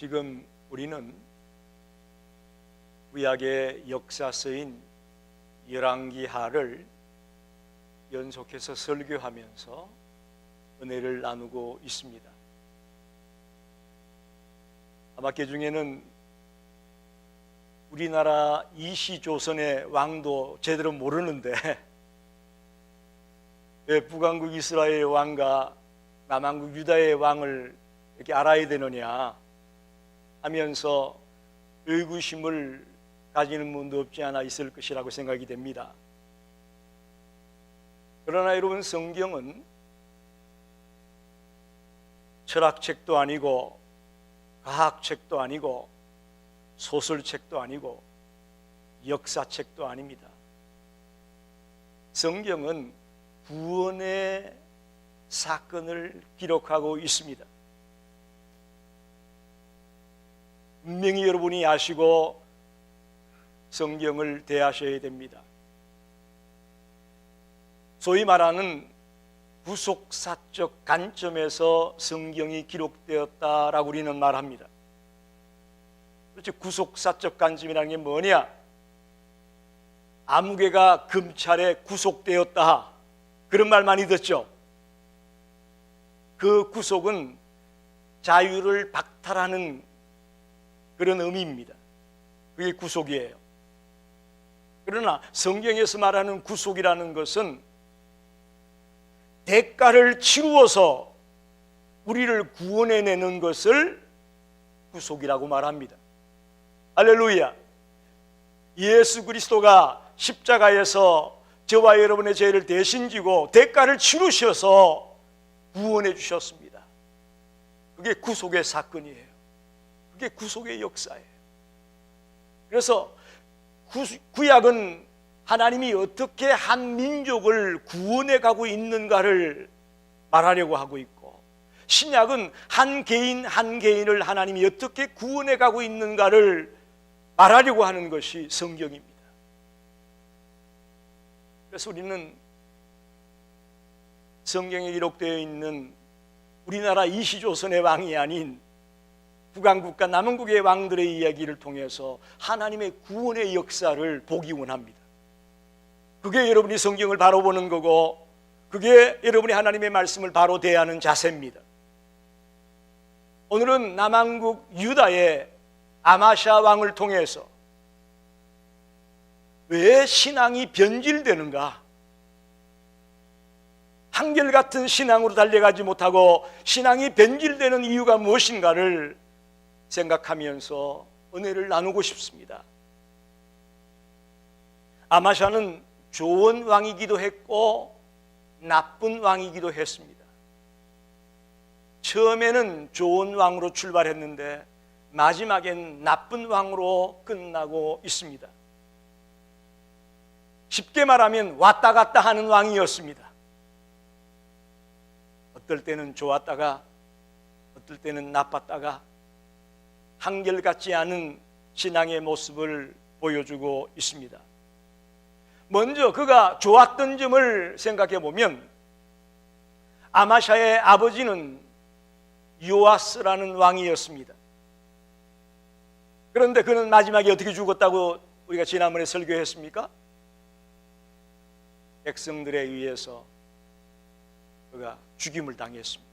지금 우리는 구약의 역사서인 열왕기하를 연속해서 설교하면서 은혜를 나누고 있습니다. 아마 그 중에는 우리나라 이시조선의 왕도 제대로 모르는데 왜 북왕국 이스라엘의 왕과 남왕국 유다의 왕을 이렇게 알아야 되느냐 하면서 의구심을 가지는 분도 없지 않아 있을 것이라고 생각이 됩니다. 그러나 여러분, 성경은 철학책도 아니고 과학책도 아니고 소설책도 아니고 역사책도 아닙니다. 성경은 구원의 사건을 기록하고 있습니다. 분명히 여러분이 아시고 성경을 대하셔야 됩니다. 소위 말하는 구속사적 관점에서 성경이 기록되었다라고 우리는 말합니다. 그렇지, 구속사적 관점이라는 게 뭐냐? 아무개가 검찰에 구속되었다, 그런 말 많이 듣죠. 그 구속은 자유를 박탈하는 그런 의미입니다. 그게 구속이에요. 그러나 성경에서 말하는 구속이라는 것은 대가를 치루어서 우리를 구원해내는 것을 구속이라고 말합니다. 할렐루야! 예수 그리스도가 십자가에서 저와 여러분의 죄를 대신 지고 대가를 치르셔서 구원해 주셨습니다. 그게 구속의 사건이에요. 그게 구속의 역사예요. 그래서 구약은 하나님이 어떻게 한 민족을 구원해 가고 있는가를 말하려고 하고 있고, 신약은 한 개인 한 개인을 하나님이 어떻게 구원해 가고 있는가를 말하려고 하는 것이 성경입니다. 그래서 우리는 성경에 기록되어 있는 우리나라 이시조선의 왕이 아닌 북왕국과 남왕국의 왕들의 이야기를 통해서 하나님의 구원의 역사를 보기 원합니다. 그게 여러분이 성경을 바로 보는 거고, 그게 여러분이 하나님의 말씀을 바로 대하는 자세입니다. 오늘은 남왕국 유다의 아마샤 왕을 통해서 왜 신앙이 변질되는가, 한결같은 신앙으로 달려가지 못하고 신앙이 변질되는 이유가 무엇인가를 생각하면서 은혜를 나누고 싶습니다. 아마샤는 좋은 왕이기도 했고 나쁜 왕이기도 했습니다. 처음에는 좋은 왕으로 출발했는데 마지막엔 나쁜 왕으로 끝나고 있습니다. 쉽게 말하면 왔다 갔다 하는 왕이었습니다. 어떨 때는 좋았다가 어떨 때는 나빴다가 한결같지 않은 신앙의 모습을 보여주고 있습니다. 먼저 그가 좋았던 점을 생각해 보면, 아마샤의 아버지는 요아스라는 왕이었습니다. 그런데 그는 마지막에 어떻게 죽었다고 우리가 지난번에 설교했습니까? 백성들에 의해서 그가 죽임을 당했습니다.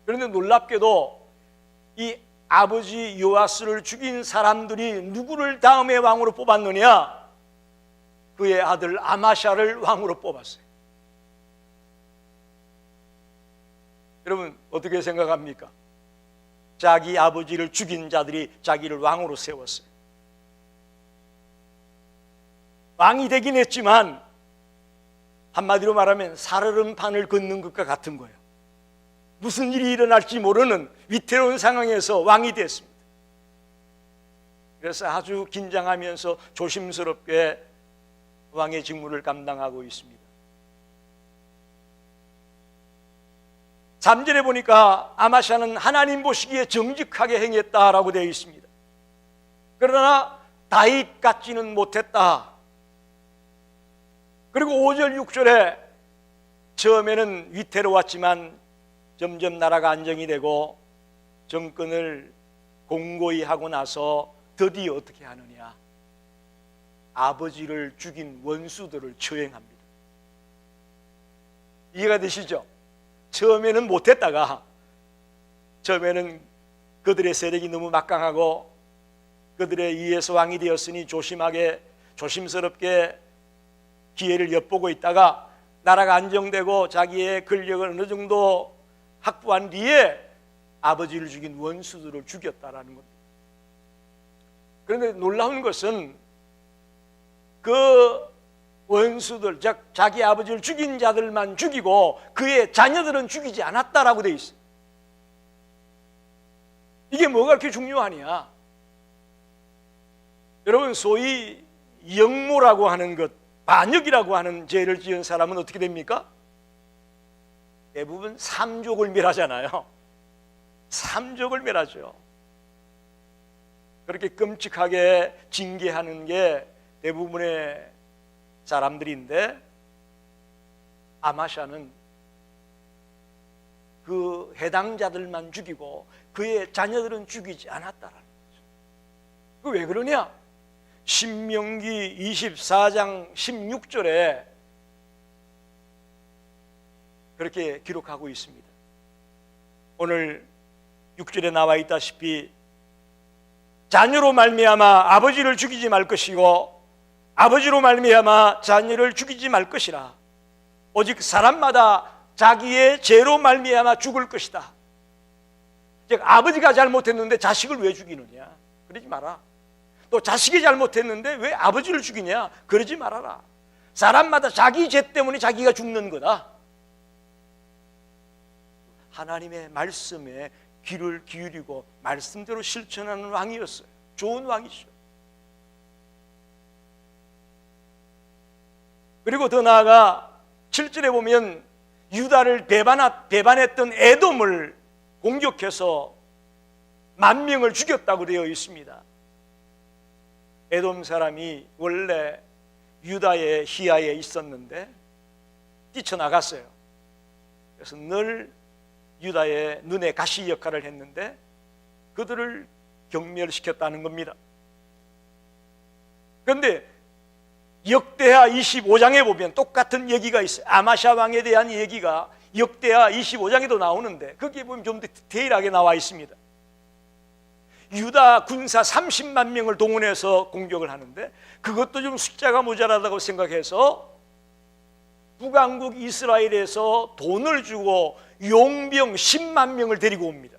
그런데 놀랍게도 이 아버지 요아스를 죽인 사람들이 누구를 다음에 왕으로 뽑았느냐? 그의 아들 아마샤를 왕으로 뽑았어요. 여러분, 어떻게 생각합니까? 자기 아버지를 죽인 자들이 자기를 왕으로 세웠어요. 왕이 되긴 했지만 한마디로 말하면 살얼음판을 걷는 것과 같은 거예요. 무슨 일이 일어날지 모르는 위태로운 상황에서 왕이 됐습니다. 그래서 아주 긴장하면서 조심스럽게 왕의 직무를 감당하고 있습니다. 3절에 보니까 아마샤는 하나님 보시기에 정직하게 행했다라고 되어 있습니다. 그러나 다윗 같지는 못했다. 그리고 5절 6절에 처음에는 위태로웠지만 점점 나라가 안정이 되고 정권을 공고히 하고 나서 드디어 어떻게 하느냐? 아버지를 죽인 원수들을 처형합니다. 이해가 되시죠? 처음에는 못했다가, 처음에는 그들의 세력이 너무 막강하고 그들에 의해서 왕이 되었으니 조심스럽게 기회를 엿보고 있다가 나라가 안정되고 자기의 권력을 어느 정도 확보한 뒤에 아버지를 죽인 원수들을 죽였다라는 겁니다. 그런데 놀라운 것은 그 원수들, 즉 자기 아버지를 죽인 자들만 죽이고 그의 자녀들은 죽이지 않았다라고 되어 있어요. 이게 뭐가 그렇게 중요하냐? 여러분, 소위 영모라고 하는 것, 반역이라고 하는 죄를 지은 사람은 어떻게 됩니까? 대부분 삼족을 멸하잖아요. 삼족을 멸하죠. 그렇게 끔찍하게 징계하는 게 대부분의 사람들인데, 아마샤는 그 해당자들만 죽이고 그의 자녀들은 죽이지 않았다라는 거죠. 그 왜 그러냐? 신명기 24장 16절에 그렇게 기록하고 있습니다. 오늘 6절에 나와 있다시피 자녀로 말미암아 아버지를 죽이지 말 것이고 아버지로 말미암아 자녀를 죽이지 말 것이라. 오직 사람마다 자기의 죄로 말미암아 죽을 것이다. 즉 아버지가 잘못했는데 자식을 왜 죽이느냐? 그러지 마라. 또 자식이 잘못했는데 왜 아버지를 죽이냐? 그러지 말아라. 사람마다 자기 죄 때문에 자기가 죽는 거다. 하나님의 말씀에 귀를 기울이고 말씀대로 실천하는 왕이었어요. 좋은 왕이죠. 그리고 더 나아가 7절에 보면 유다를 배반했던 에돔을 공격해서 10,000명을 죽였다고 되어 있습니다. 에돔 사람이 원래 유다의 희하에 있었는데 뛰쳐나갔어요. 그래서 늘 유다의 눈에 가시 역할을 했는데 그들을 경멸시켰다는 겁니다. 그런데 역대하 25장에 보면 똑같은 얘기가 있어요. 아마샤 왕에 대한 얘기가 역대하 25장에도 나오는데 거기에 보면 좀 더 디테일하게 나와 있습니다. 유다 군사 30만 명을 동원해서 공격을 하는데 그것도 좀 숫자가 모자라다고 생각해서 북왕국 이스라엘에서 돈을 주고 용병 10만 명을 데리고 옵니다.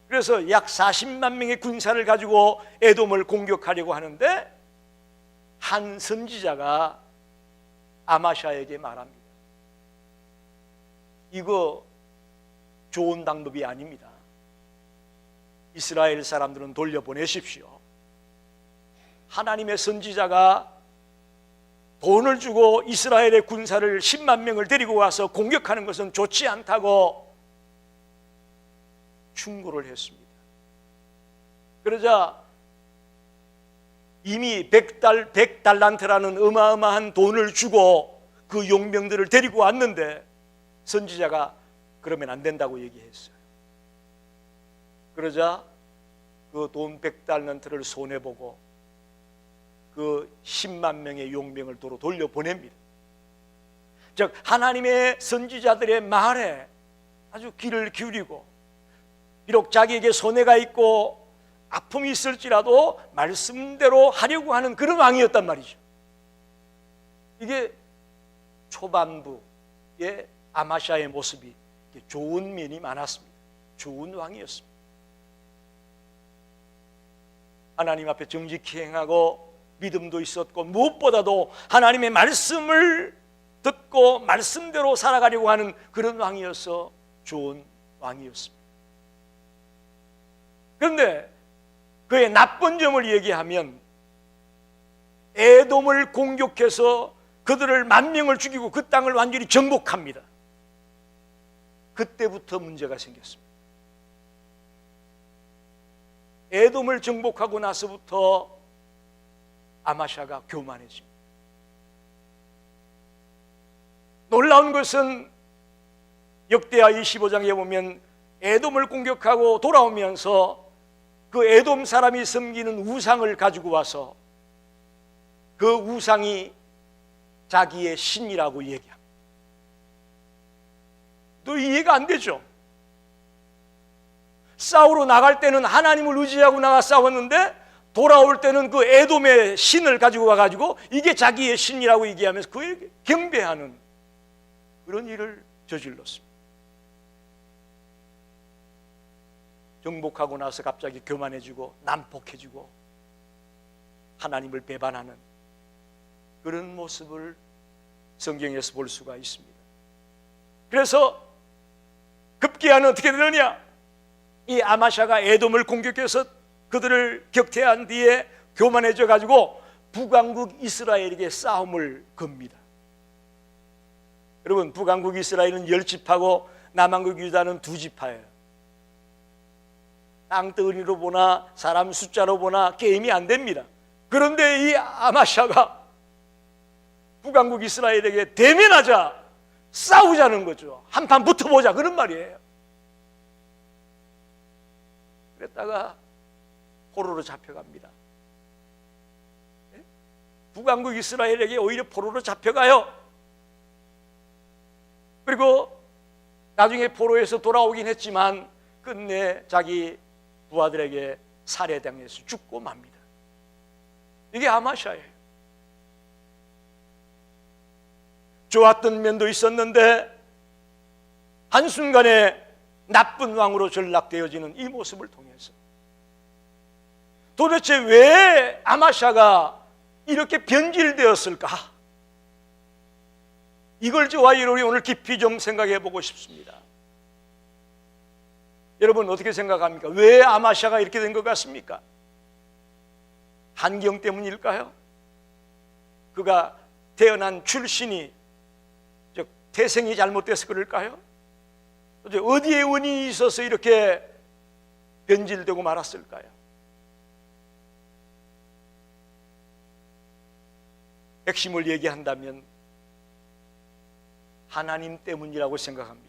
그래서 약 40만 명의 군사를 가지고 에돔을 공격하려고 하는데 한 선지자가 아마샤에게 말합니다. 이거 좋은 방법이 아닙니다. 이스라엘 사람들은 돌려보내십시오. 하나님의 선지자가 돈을 주고 이스라엘의 군사를 10만 명을 데리고 와서 공격하는 것은 좋지 않다고 충고를 했습니다. 그러자 이미 100달란트라는 어마어마한 돈을 주고 그 용병들을 데리고 왔는데 선지자가 그러면 안 된다고 얘기했어요. 그러자 그 돈 100달란트를 손해보고 그 10만 명의 용병을 도로 돌려보냅니다. 즉 하나님의 선지자들의 말에 아주 귀를 기울이고 비록 자기에게 손해가 있고 아픔이 있을지라도 말씀대로 하려고 하는 그런 왕이었단 말이죠. 이게 초반부의 아마샤의 모습이 좋은 면이 많았습니다. 좋은 왕이었습니다. 하나님 앞에 정직히 행하고 믿음도 있었고 무엇보다도 하나님의 말씀을 듣고 말씀대로 살아가려고 하는 그런 왕이어서 좋은 왕이었습니다. 그런데 그의 나쁜 점을 얘기하면 에돔을 공격해서 그들을 10,000명을 죽이고 그 땅을 완전히 정복합니다. 그때부터 문제가 생겼습니다. 에돔을 정복하고 나서부터 아마샤가 교만해집니다. 놀라운 것은 역대하 25장에 보면 에돔을 공격하고 돌아오면서 그 에돔 사람이 섬기는 우상을 가지고 와서 그 우상이 자기의 신이라고 얘기합니다. 또 이해가 안 되죠? 싸우러 나갈 때는 하나님을 의지하고 나가 싸웠는데 돌아올 때는 그 에돔의 신을 가지고 와가지고 이게 자기의 신이라고 얘기하면서 그에게 경배하는 그런 일을 저질렀습니다. 정복하고 나서 갑자기 교만해지고 난폭해지고 하나님을 배반하는 그런 모습을 성경에서 볼 수가 있습니다. 그래서 급기야는 어떻게 되느냐? 이 아마샤가 에돔을 공격해서 그들을 격퇴한 뒤에 교만해져 가지고 북왕국 이스라엘에게 싸움을 겁니다. 여러분, 북왕국 이스라엘은 10지파고 남왕국 유다는 2지파예요. 땅덩어리로 보나 사람 숫자로 보나 게임이 안 됩니다. 그런데 이 아마샤가 북왕국 이스라엘에게 대면하자 싸우자는 거죠. 한판 붙어보자 그런 말이에요. 그랬다가 포로로 잡혀갑니다. 북왕국 이스라엘에게 오히려 포로로 잡혀가요. 그리고 나중에 포로에서 돌아오긴 했지만 끝내 자기 부하들에게 살해당해서 죽고 맙니다. 이게 아마샤예요. 좋았던 면도 있었는데 한순간에 나쁜 왕으로 전락되어지는 이 모습을 통해서 도대체 왜 아마샤가 이렇게 변질되었을까? 이걸 저와 여러분이 오늘 깊이 좀 생각해 보고 싶습니다. 여러분 어떻게 생각합니까? 왜 아마샤가 이렇게 된 것 같습니까? 환경 때문일까요? 그가 태어난 출신이 즉 태생이 잘못돼서 그럴까요? 어디에 원인이 있어서 이렇게 변질되고 말았을까요? 핵심을 얘기한다면 하나님 때문이라고 생각합니다.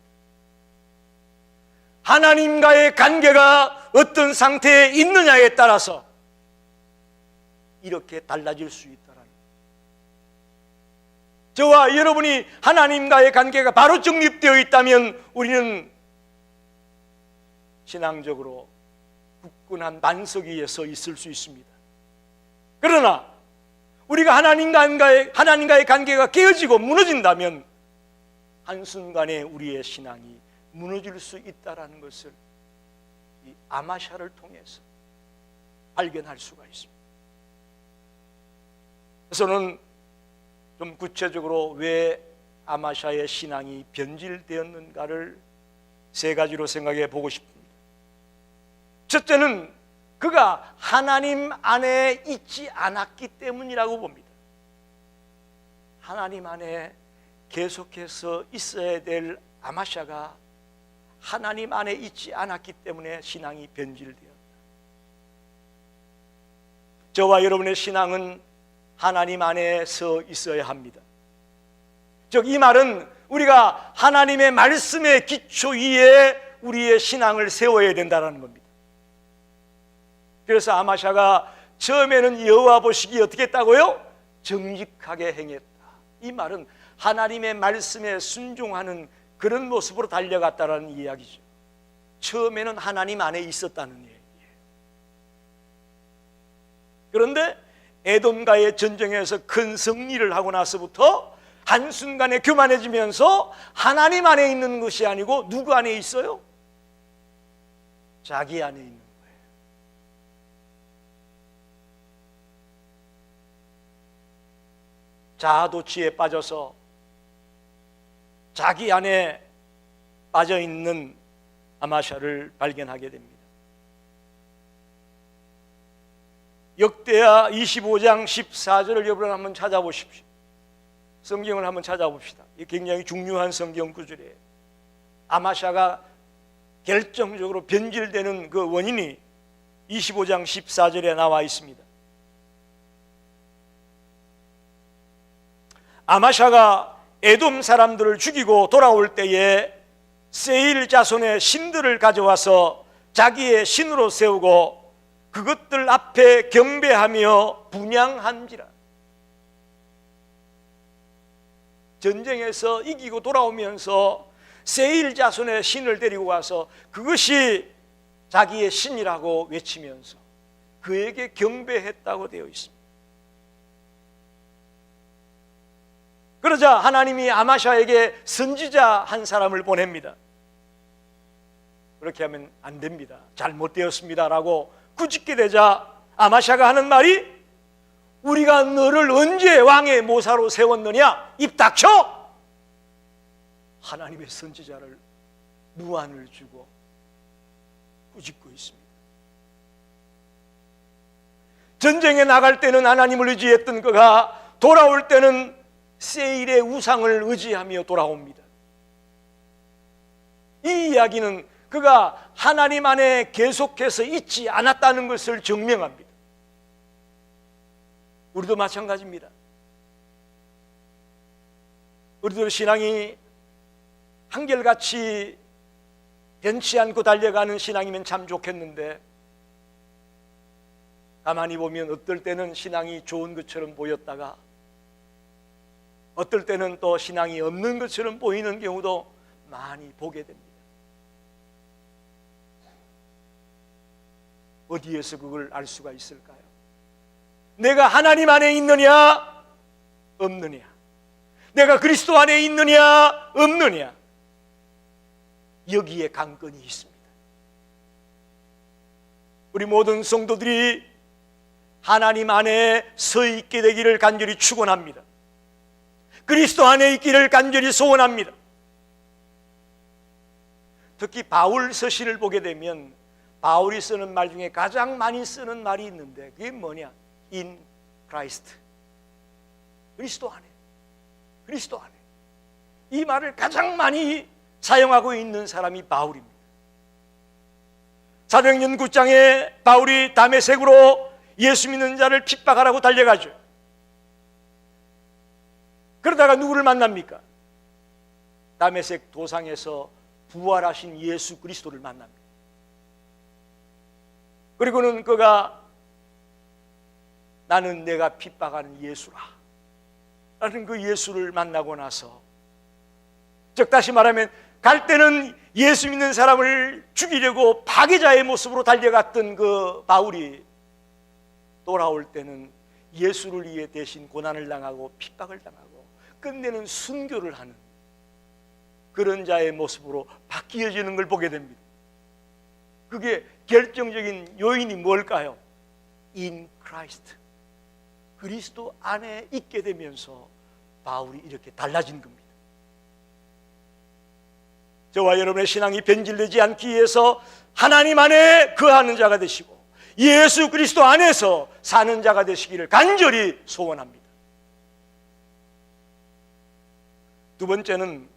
하나님과의 관계가 어떤 상태에 있느냐에 따라서 이렇게 달라질 수 있다라는 거예요. 저와 여러분이 하나님과의 관계가 바로 정립되어 있다면 우리는 신앙적으로 굳건한 반석 위에 서 있을 수 있습니다. 그러나 우리가 하나님과의 관계가 깨어지고 무너진다면 한순간에 우리의 신앙이 무너질 수 있다는 것을 이 아마샤를 통해서 발견할 수가 있습니다. 그래서는 좀 구체적으로 왜 아마샤의 신앙이 변질되었는가를 3가지로 생각해 보고 싶습니다. 첫째는 그가 하나님 안에 있지 않았기 때문이라고 봅니다. 하나님 안에 계속해서 있어야 될 아마샤가 하나님 안에 있지 않았기 때문에 신앙이 변질되었다. 저와 여러분의 신앙은 하나님 안에 서 있어야 합니다. 즉 이 말은 우리가 하나님의 말씀의 기초 위에 우리의 신앙을 세워야 된다는 겁니다. 그래서 아마샤가 처음에는 여호와 보시기에 어떻게 했다고요? 정직하게 행했다. 이 말은 하나님의 말씀에 순종하는 그런 모습으로 달려갔다는 이야기죠. 처음에는 하나님 안에 있었다는 얘기예요. 그런데 에돔과의 전쟁에서 큰 승리를 하고 나서부터 한순간에 교만해지면서 하나님 안에 있는 것이 아니고 누구 안에 있어요? 자기 안에 있는 거예요. 자아도취에 빠져서 자기 안에 빠져있는 아마샤를 발견하게 됩니다. 역대하 25장 14절을 여러분 한번 찾아보십시오. 성경을 한번 찾아봅시다. 이게 굉장히 중요한 성경 구절이에요. 아마샤가 결정적으로 변질되는 그 원인이 25장 14절에 나와 있습니다. 아마샤가 에돔 사람들을 죽이고 돌아올 때에 세일 자손의 신들을 가져와서 자기의 신으로 세우고 그것들 앞에 경배하며 분향한지라. 전쟁에서 이기고 돌아오면서 세일 자손의 신을 데리고 와서 그것이 자기의 신이라고 외치면서 그에게 경배했다고 되어 있습니다. 그러자 하나님이 아마샤에게 선지자 한 사람을 보냅니다. 그렇게 하면 안 됩니다. 잘못되었습니다라고 꾸짖게 되자 아마샤가 하는 말이, 우리가 너를 언제 왕의 모사로 세웠느냐? 입 닥쳐! 하나님의 선지자를 무안을 주고 꾸짖고 있습니다. 전쟁에 나갈 때는 하나님을 의지했던 그가 돌아올 때는 세일의 우상을 의지하며 돌아옵니다. 이 이야기는 그가 하나님 안에 계속해서 있지 않았다는 것을 증명합니다. 우리도 마찬가지입니다. 우리도 신앙이 한결같이 변치 않고 달려가는 신앙이면 참 좋겠는데, 가만히 보면 어떨 때는 신앙이 좋은 것처럼 보였다가 어떨 때는 또 신앙이 없는 것처럼 보이는 경우도 많이 보게 됩니다. 어디에서 그걸 알 수가 있을까요? 내가 하나님 안에 있느냐 없느냐, 내가 그리스도 안에 있느냐 없느냐, 여기에 관건이 있습니다. 우리 모든 성도들이 하나님 안에 서 있게 되기를 간절히 축원합니다. 그리스도 안에 있기를 간절히 소원합니다. 특히 바울 서신을 보게 되면 바울이 쓰는 말 중에 가장 많이 쓰는 말이 있는데, 그게 뭐냐? In Christ. 그리스도 안에, 그리스도 안에. 이 말을 가장 많이 사용하고 있는 사람이 바울입니다. 사도행전 9장에 바울이 다메섹으로 예수 믿는 자를 핍박하라고 달려가죠. 그러다가 누구를 만납니까? 다메섹 도상에서 부활하신 예수 그리스도를 만납니다. 그리고는 그가 나는 내가 핍박하는 예수라 라는 그 예수를 만나고 나서, 즉 다시 말하면 갈 때는 예수 믿는 사람을 죽이려고 파괴자의 모습으로 달려갔던 그 바울이 돌아올 때는 예수를 위해 대신 고난을 당하고 핍박을 당하고 끝내는 순교를 하는 그런 자의 모습으로 바뀌어지는 걸 보게 됩니다. 그게 결정적인 요인이 뭘까요? In Christ. 그리스도 안에 있게 되면서 바울이 이렇게 달라진 겁니다. 저와 여러분의 신앙이 변질되지 않기 위해서 하나님 안에 거하는 자가 되시고 예수 그리스도 안에서 사는 자가 되시기를 간절히 소원합니다. 두 번째는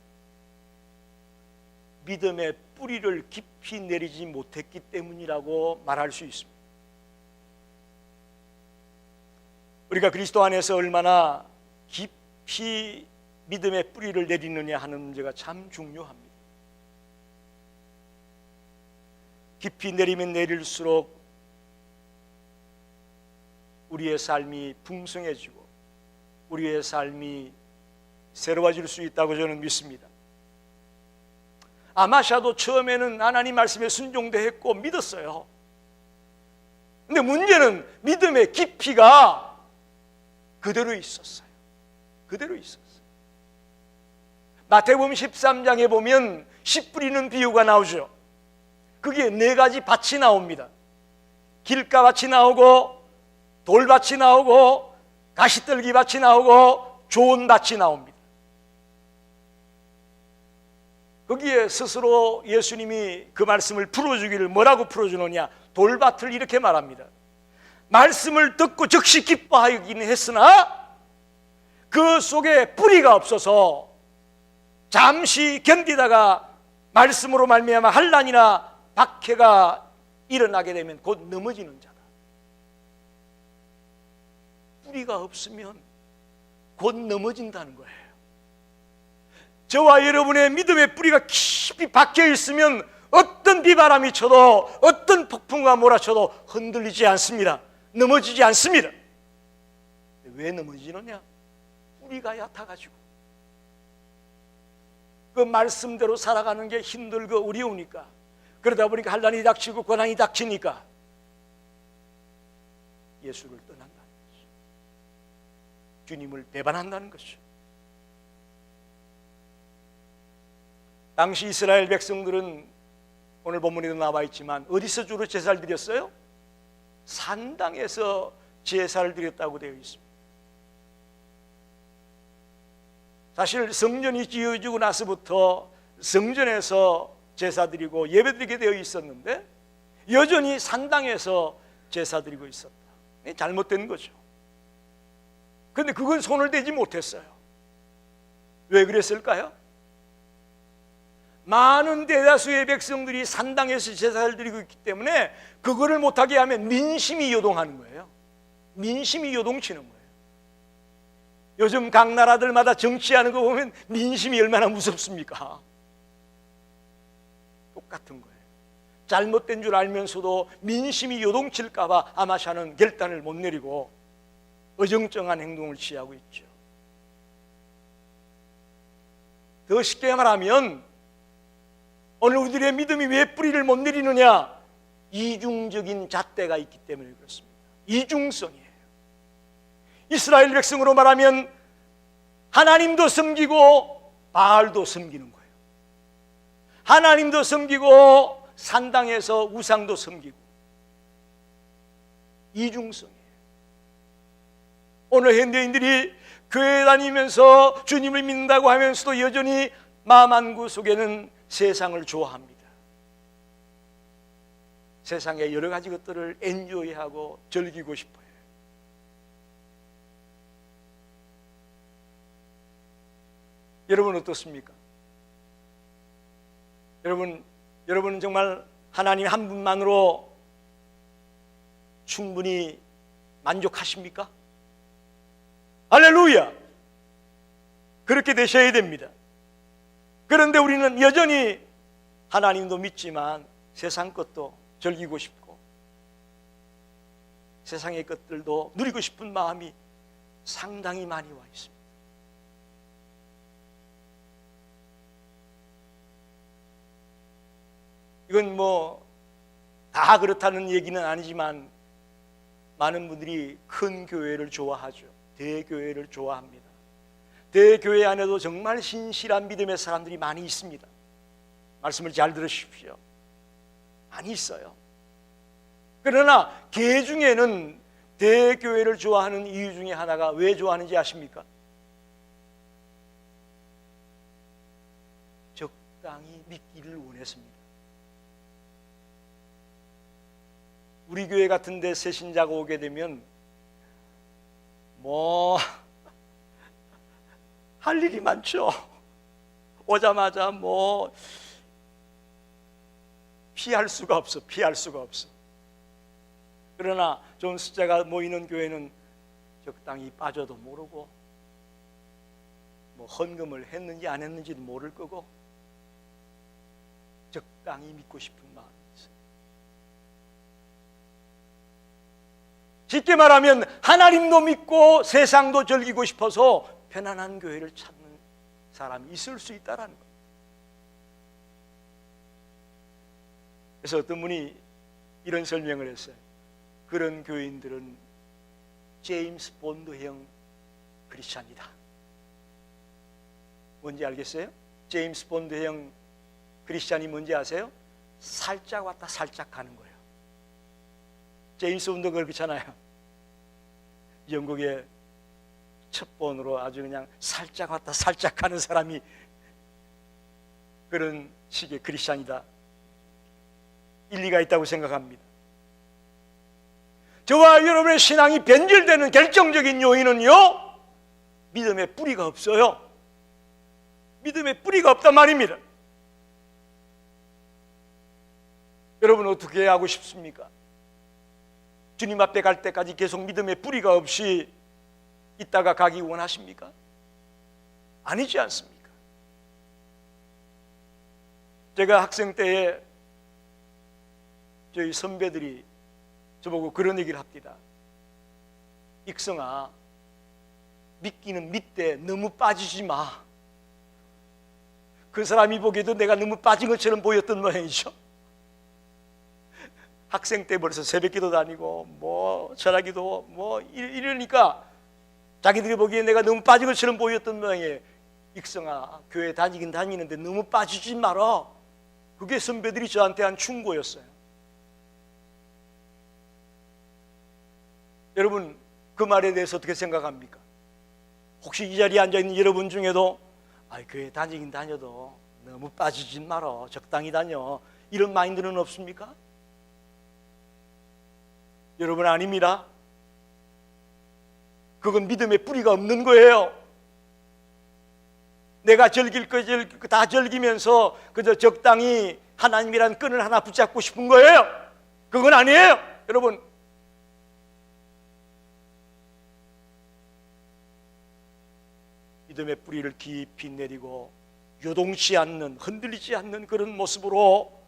믿음의 뿌리를 깊이 내리지 못했기 때문이라고 말할 수 있습니다. 우리가 그리스도 안에서 얼마나 깊이 믿음의 뿌리를 내리느냐 하는 문제가 참 중요합니다. 깊이 내리면 내릴수록 우리의 삶이 풍성해지고 우리의 삶이 새로워질 수 있다고 저는 믿습니다. 아마샤도 처음에는 하나님 말씀에 순종대했고 믿었어요. 근데 문제는 믿음의 깊이가 그대로 있었어요. 그대로 있었어요. 마태복음 13장에 보면 씨 뿌리는 비유가 나오죠. 그게 네 가지 밭이 나옵니다. 길가밭이 나오고 돌밭이 나오고 가시떨기 밭이 나오고 좋은 밭이 나옵니다. 거기에 스스로 예수님이 그 말씀을 풀어주기를 뭐라고 풀어주느냐? 돌밭을 이렇게 말합니다. 말씀을 듣고 즉시 기뻐하기는 했으나 그 속에 뿌리가 없어서 잠시 견디다가 말씀으로 말미암아 환난이나 박해가 일어나게 되면 곧 넘어지는 자다. 뿌리가 없으면 곧 넘어진다는 거예요. 저와 여러분의 믿음의 뿌리가 깊이 박혀 있으면 어떤 비바람이 쳐도 어떤 폭풍과 몰아쳐도 흔들리지 않습니다. 넘어지지 않습니다. 왜 넘어지느냐? 뿌리가 얕아가지고. 그 말씀대로 살아가는 게 힘들고 어려우니까, 그러다 보니까 환난이 닥치고 고난이 닥치니까 예수를 떠난다는 것이죠. 주님을 배반한다는 것이죠. 당시 이스라엘 백성들은 오늘 본문에도 나와 있지만 어디서 주로 제사를 드렸어요? 산당에서 제사를 드렸다고 되어 있습니다. 사실 성전이 지어지고 나서부터 성전에서 제사 드리고 예배 드리게 되어 있었는데 여전히 산당에서 제사 드리고 있었다. 잘못된 거죠. 그런데 그건 손을 대지 못했어요. 왜 그랬을까요? 많은 대다수의 백성들이 산당에서 제사를 드리고 있기 때문에 그거를 못하게 하면 민심이 요동하는 거예요. 민심이 요동치는 거예요. 요즘 각 나라들마다 정치하는 거 보면 민심이 얼마나 무섭습니까? 똑같은 거예요. 잘못된 줄 알면서도 민심이 요동칠까 봐 아마샤는 결단을 못 내리고 어정쩡한 행동을 취하고 있죠. 더 쉽게 말하면 오늘 우리들의 믿음이 왜 뿌리를 못 내리느냐? 이중적인 잣대가 있기 때문에 그렇습니다. 이중성이에요. 이스라엘 백성으로 말하면 하나님도 섬기고 바알도 섬기는 거예요. 하나님도 섬기고 산당에서 우상도 섬기고. 이중성이에요. 오늘 현대인들이 교회 다니면서 주님을 믿는다고 하면서도 여전히 마음 한구 속에는 세상을 좋아합니다. 세상의 여러 가지 것들을 엔조이하고 즐기고 싶어요. 여러분 어떻습니까? 여러분은 정말 하나님 한 분만으로 충분히 만족하십니까? 할렐루야! 그렇게 되셔야 됩니다. 그런데 우리는 여전히 하나님도 믿지만 세상 것도 즐기고 싶고 세상의 것들도 누리고 싶은 마음이 상당히 많이 와 있습니다. 이건 다 그렇다는 얘기는 아니지만 많은 분들이 큰 교회를 좋아하죠. 대교회를 좋아합니다. 대교회 안에도 정말 신실한 믿음의 사람들이 많이 있습니다. 말씀을 잘 들으십시오. 많이 있어요. 그러나 개 중에는 대교회를 좋아하는 이유 중에 하나가 왜 좋아하는지 아십니까? 적당히 믿기를 원했습니다. 우리 교회 같은 데 새 신자가 오게 되면 할 일이 많죠. 오자마자 피할 수가 없어. 그러나 좀 숫자가 모이는 교회는 적당히 빠져도 모르고 헌금을 했는지 안 했는지도 모를 거고 적당히 믿고 싶은 마음이 있어요. 쉽게 말하면 하나님도 믿고 세상도 즐기고 싶어서 편안한 교회를 찾는 사람이 있을 수 있다라는 거예요. 그래서 어떤 분이 이런 설명을 했어요. 그런 교인들은 제임스 본드형 크리스찬이다. 뭔지 알겠어요? 제임스 본드형 크리스찬이 뭔지 아세요? 살짝 왔다 살짝 가는 거예요. 제임스 본드가 그렇잖아요. 영국의 첫 번으로 아주 그냥 살짝 왔다 살짝 가는 사람이 그런 식의 크리스찬이다. 일리가 있다고 생각합니다. 저와 여러분의 신앙이 변질되는 결정적인 요인은요, 믿음의 뿌리가 없어요. 믿음의 뿌리가 없단 말입니다. 여러분 어떻게 하고 싶습니까? 주님 앞에 갈 때까지 계속 믿음의 뿌리가 없이 있다가 가기 원하십니까? 아니지 않습니까? 제가 학생 때에 저희 선배들이 저보고 그런 얘기를 합니다. 익성아, 믿기는 믿되 너무 빠지지 마. 그 사람이 보기에도 내가 너무 빠진 것처럼 보였던 모양이죠. 학생 때 벌써 새벽기도 다니고 뭐 철학기도 뭐 이러니까 자기들이 보기에 내가 너무 빠진 것처럼 보였던 모양이에요. 익성아, 교회 다니긴 다니는데 너무 빠지지 마라. 그게 선배들이 저한테 한 충고였어요. 여러분, 그 말에 대해서 어떻게 생각합니까? 혹시 이 자리에 앉아있는 여러분 중에도 교회 다니긴 다녀도 너무 빠지지 마라, 적당히 다녀, 이런 마인드는 없습니까? 여러분, 아닙니다. 그건 믿음의 뿌리가 없는 거예요. 내가 즐길 거 다 즐기면서 그저 적당히 하나님이란 끈을 하나 붙잡고 싶은 거예요. 그건 아니에요. 여러분, 믿음의 뿌리를 깊이 내리고 요동치 않는, 흔들리지 않는 그런 모습으로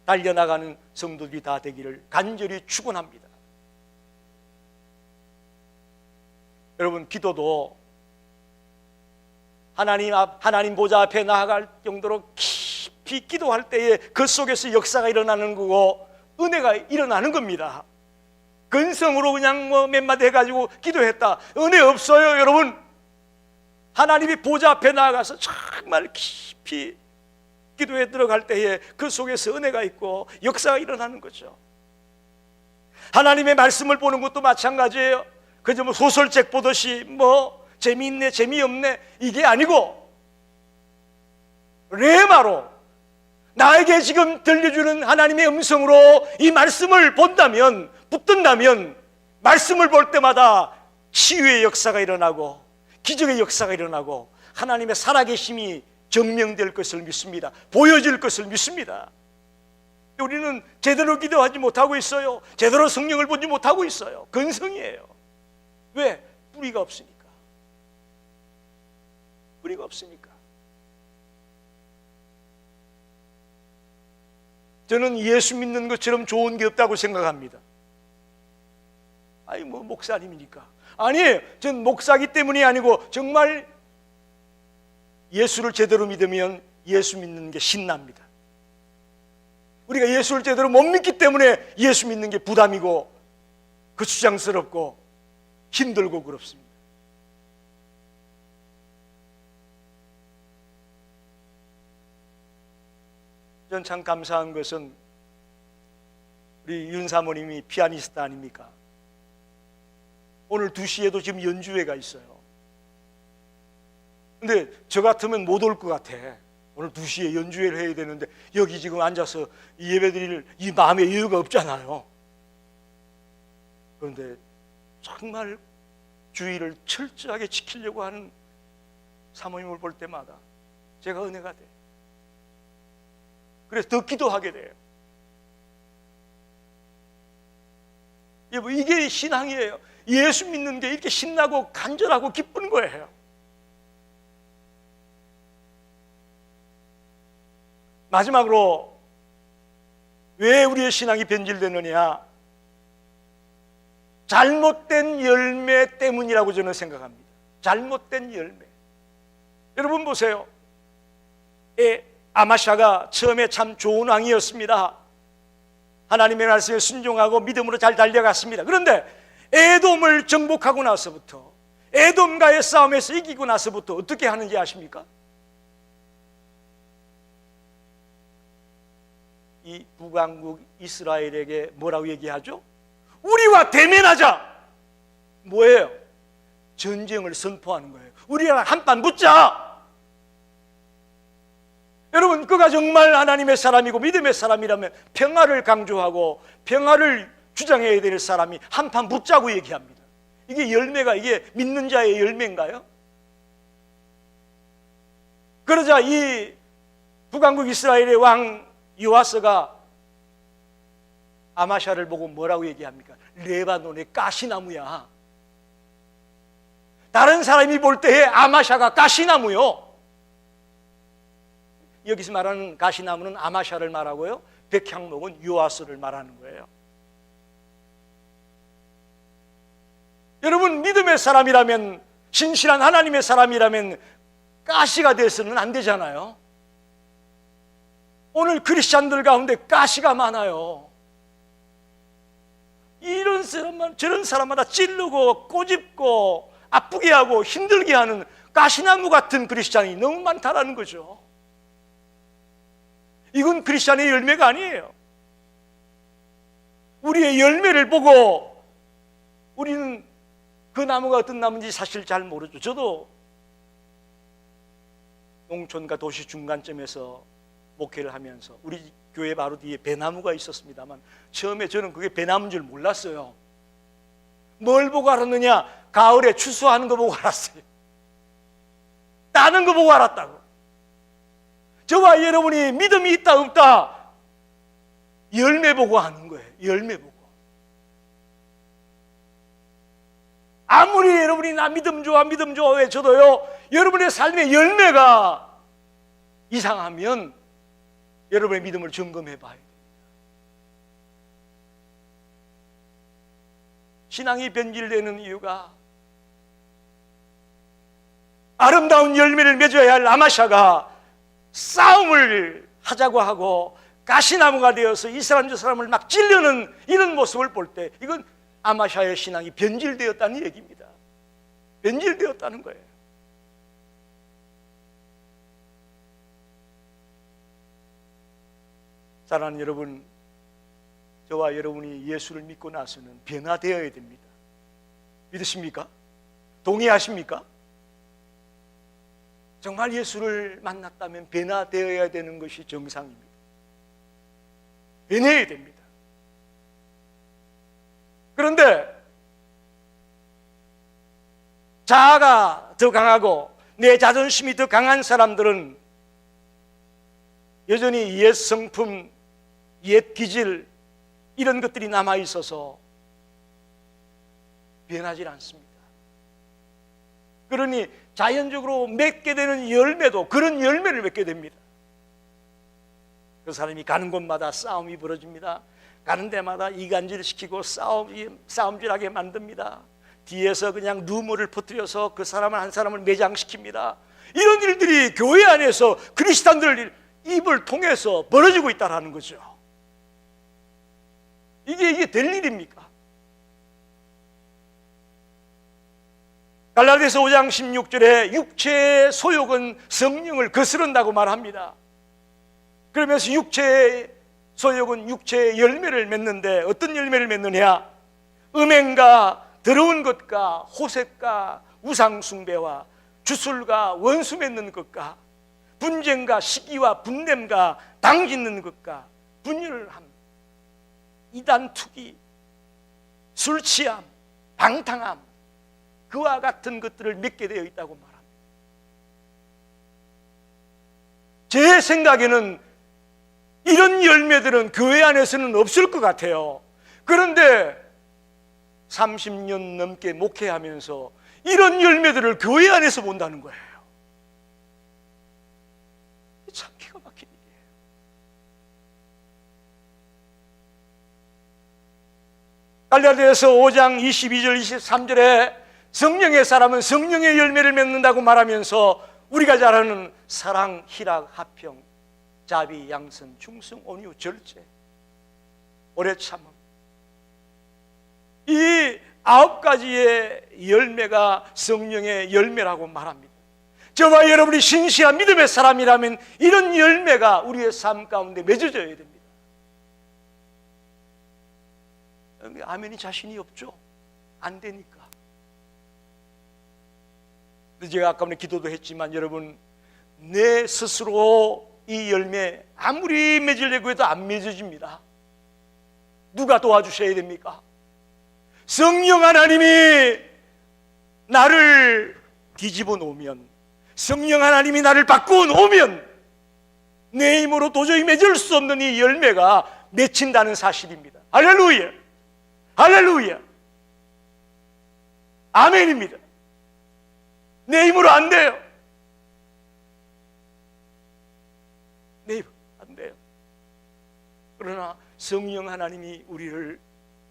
달려나가는 성도들이 다 되기를 간절히 축원합니다. 여러분, 기도도 하나님 보좌 앞에 나아갈 정도로 깊이 기도할 때에 그 속에서 역사가 일어나는 거고 은혜가 일어나는 겁니다. 근성으로 그냥 몇 마디 해가지고 기도했다, 은혜 없어요. 여러분, 하나님이 보좌 앞에 나아가서 정말 깊이 기도에 들어갈 때에 그 속에서 은혜가 있고 역사가 일어나는 거죠. 하나님의 말씀을 보는 것도 마찬가지예요. 그저 뭐 소설책 보듯이 뭐 재미있네 재미없네 이게 아니고 레마로 나에게 지금 들려주는 하나님의 음성으로 이 말씀을 본다면, 붙든다면 말씀을 볼 때마다 치유의 역사가 일어나고 기적의 역사가 일어나고 하나님의 살아계심이 증명될 것을 믿습니다. 보여질 것을 믿습니다. 우리는 제대로 기도하지 못하고 있어요. 제대로 성령을 보지 못하고 있어요. 근성이에요. 왜? 뿌리가 없으니까. 뿌리가 없으니까. 저는 예수 믿는 것처럼 좋은 게 없다고 생각합니다. 아니 뭐 목사님이니까. 아니에요. 전 목사기 때문이 아니고 정말 예수를 제대로 믿으면 예수 믿는 게 신납니다. 우리가 예수를 제대로 못 믿기 때문에 예수 믿는 게 부담이고 그 주장스럽고 힘들고 그렇습니다. 전 참 감사한 것은 우리 윤 사모님이 피아니스트 아닙니까? 오늘 2시에도 지금 연주회가 있어요. 근데 저 같으면 못 올 것 같아. 오늘 2시에 연주회를 해야 되는데 여기 지금 앉아서 예배 드릴 이 마음의 여유가 없잖아요. 그런데 정말 주의를 철저하게 지키려고 하는 사모님을 볼 때마다 제가 은혜가 돼요. 그래서 더 기도하게 돼요. 여러분, 이게 신앙이에요. 예수 믿는 게 이렇게 신나고 간절하고 기쁜 거예요. 마지막으로 왜 우리의 신앙이 변질되느냐? 잘못된 열매 때문이라고 저는 생각합니다. 잘못된 열매. 여러분 보세요. 아마샤가 처음에 참 좋은 왕이었습니다. 하나님의 말씀에 순종하고 믿음으로 잘 달려갔습니다. 그런데 에돔을 정복하고 나서부터, 에돔과의 싸움에서 이기고 나서부터 어떻게 하는지 아십니까? 이 북왕국 이스라엘에게 뭐라고 얘기하죠? 우리와 대면하자. 뭐예요? 전쟁을 선포하는 거예요. 우리랑 한판 붙자. 여러분, 그가 정말 하나님의 사람이고 믿음의 사람이라면 평화를 강조하고 평화를 주장해야 될 사람이 한판 붙자고 얘기합니다. 이게 열매가, 이게 믿는 자의 열매인가요? 그러자 이 북왕국 이스라엘의 왕 요아스가 아마샤를 보고 뭐라고 얘기합니까? 레바논의 가시나무야. 다른 사람이 볼 때에 아마샤가 가시나무요. 여기서 말하는 가시나무는 아마샤를 말하고요, 백향목은 요아스를 말하는 거예요. 여러분, 믿음의 사람이라면, 신실한 하나님의 사람이라면 가시가 돼서는 안 되잖아요. 오늘 크리스찬들 가운데 가시가 많아요. 이런 사람만 저런 사람마다 찌르고 꼬집고 아프게 하고 힘들게 하는 가시나무 같은 크리스찬이 너무 많다라는 거죠. 이건 크리스찬의 열매가 아니에요. 우리의 열매를 보고 우리는 그 나무가 어떤 나무인지 사실 잘 모르죠. 저도 농촌과 도시 중간점에서 목회를 하면서 우리 교회 바로 뒤에 배나무가 있었습니다만 처음에 저는 그게 배나무인 줄 몰랐어요. 뭘 보고 알았느냐? 가을에 추수하는 거 보고 알았어요. 따는 거 보고 알았다고. 저와 여러분이 믿음이 있다 없다 열매 보고 아는 거예요. 열매 보고. 아무리 여러분이 나 믿음 좋아 믿음 좋아 왜 저도요, 여러분의 삶의 열매가 이상하면 여러분의 믿음을 점검해 봐야 돼요. 신앙이 변질되는 이유가 아름다운 열매를 맺어야 할 아마샤가 싸움을 하자고 하고 가시나무가 되어서 이 사람 저 사람을 막 찌르는 이런 모습을 볼 때 이건 아마샤의 신앙이 변질되었다는 얘기입니다. 변질되었다는 거예요. 사랑하는 여러분, 저와 여러분이 예수를 믿고 나서는 변화되어야 됩니다. 믿으십니까? 동의하십니까? 정말 예수를 만났다면 변화되어야 되는 것이 정상입니다. 변해야 됩니다. 그런데 자아가 더 강하고 내 자존심이 더 강한 사람들은 여전히 옛 성품, 옛 기질 이런 것들이 남아있어서 변하지 않습니다. 그러니 자연적으로 맺게 되는 열매도 그런 열매를 맺게 됩니다. 그 사람이 가는 곳마다 싸움이 벌어집니다. 가는 데마다 이간질시키고 싸움질하게 만듭니다. 뒤에서 그냥 루머를 퍼뜨려서 그 사람 한 사람을 매장시킵니다. 이런 일들이 교회 안에서 크리스찬들 입을 통해서 벌어지고 있다는 거죠. 이게 될 일입니까? 갈라디아서 5장 16절에 육체의 소욕은 성령을 거스른다고 말합니다. 그러면서 육체의 소욕은 육체의 열매를 맺는데 어떤 열매를 맺느냐? 음행과 더러운 것과 호색과 우상숭배와 주술과 원수 맺는 것과 분쟁과 시기와 분냄과 당짓는 것과 분열함, 이단 투기, 술 취함, 방탕함, 그와 같은 것들을 맺게 되어 있다고 말합니다. 제 생각에는 이런 열매들은 교회 안에서는 없을 것 같아요. 그런데 30년 넘게 목회하면서 이런 열매들을 교회 안에서 본다는 거예요. 참 기가 막힌 일이에요. 갈라디아서 5장 22절 23절에 성령의 사람은 성령의 열매를 맺는다고 말하면서 우리가 잘 아는 사랑, 희락, 화평, 자비, 양선, 충성, 온유, 절제, 오래 참음, 이 9가지의 열매가 성령의 열매라고 말합니다. 저와 여러분이 신실한 믿음의 사람이라면 이런 열매가 우리의 삶 가운데 맺어져야 됩니다. 아멘이 자신이 없죠? 안 되니까. 제가 아까 기도도 했지만 여러분, 내 스스로 이 열매 아무리 맺으려고 해도 안 맺어집니다. 누가 도와주셔야 됩니까? 성령 하나님이 나를 뒤집어 놓으면, 성령 하나님이 나를 바꾸어 놓으면 내 힘으로 도저히 맺을 수 없는 이 열매가 맺힌다는 사실입니다. 할렐루야! 할렐루야! 아멘입니다. 내 힘으로 안 돼요. 네, 안 돼요. 그러나 성령 하나님이 우리를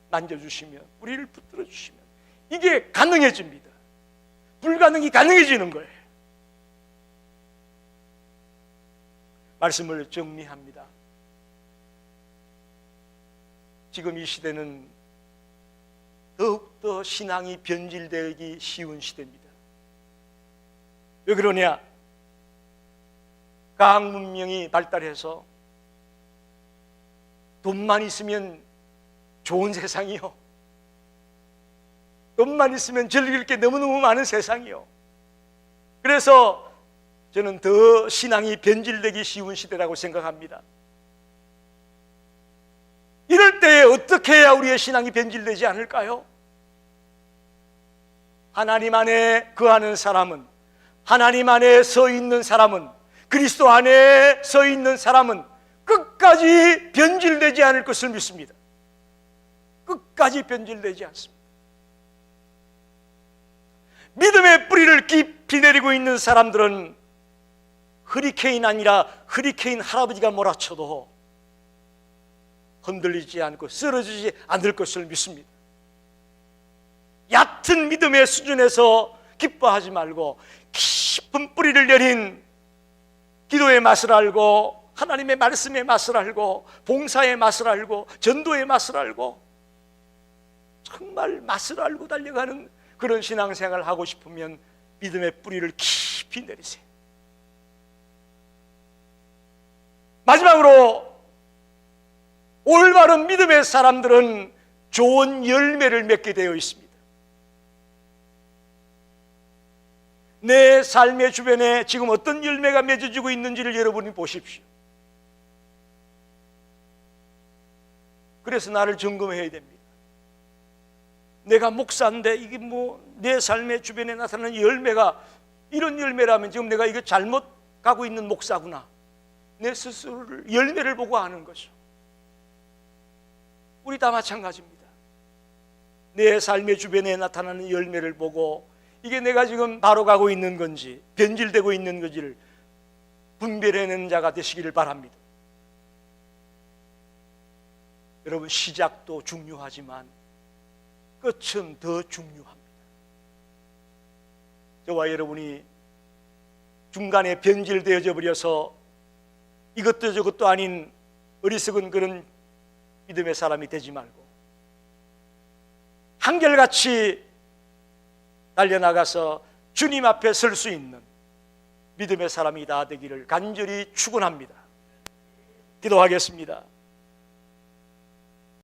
만져주시면, 우리를 붙들어 주시면 이게 가능해집니다. 불가능이 가능해지는 거예요. 말씀을 정리합니다. 지금 이 시대는 더욱더 신앙이 변질되기 쉬운 시대입니다. 왜 그러냐? 과학 문명이 발달해서 돈만 있으면 좋은 세상이요, 돈만 있으면 즐길 게 너무너무 많은 세상이요. 그래서 저는 더 신앙이 변질되기 쉬운 시대라고 생각합니다. 이럴 때에 어떻게 해야 우리의 신앙이 변질되지 않을까요? 하나님 안에 거하는 사람은, 하나님 안에 서 있는 사람은, 그리스도 안에 서 있는 사람은 끝까지 변질되지 않을 것을 믿습니다. 끝까지 변질되지 않습니다. 믿음의 뿌리를 깊이 내리고 있는 사람들은 허리케인 아니라 허리케인 할아버지가 몰아쳐도 흔들리지 않고 쓰러지지 않을 것을 믿습니다. 얕은 믿음의 수준에서 기뻐하지 말고 깊은 뿌리를 내린 기도의 맛을 알고, 하나님의 말씀의 맛을 알고, 봉사의 맛을 알고, 전도의 맛을 알고, 정말 맛을 알고 달려가는 그런 신앙생활을 하고 싶으면 믿음의 뿌리를 깊이 내리세요. 마지막으로, 올바른 믿음의 사람들은 좋은 열매를 맺게 되어 있습니다. 내 삶의 주변에 지금 어떤 열매가 맺어지고 있는지를 여러분이 보십시오. 그래서 나를 점검해야 됩니다. 내가 목사인데 이게 내 삶의 주변에 나타나는 열매가 이런 열매라면 지금 내가 이거 잘못 가고 있는 목사구나. 내 스스로를, 열매를 보고 아는 거죠. 우리 다 마찬가지입니다. 내 삶의 주변에 나타나는 열매를 보고 이게 내가 지금 바로 가고 있는 건지 변질되고 있는 건지를 분별해내는 자가 되시기를 바랍니다. 여러분, 시작도 중요하지만 끝은 더 중요합니다. 저와 여러분이 중간에 변질되어져 버려서 이것도 저것도 아닌 어리석은 그런 믿음의 사람이 되지 말고 한결같이 달려나가서 주님 앞에 설 수 있는 믿음의 사람이 다 되기를 간절히 축원합니다. 기도하겠습니다.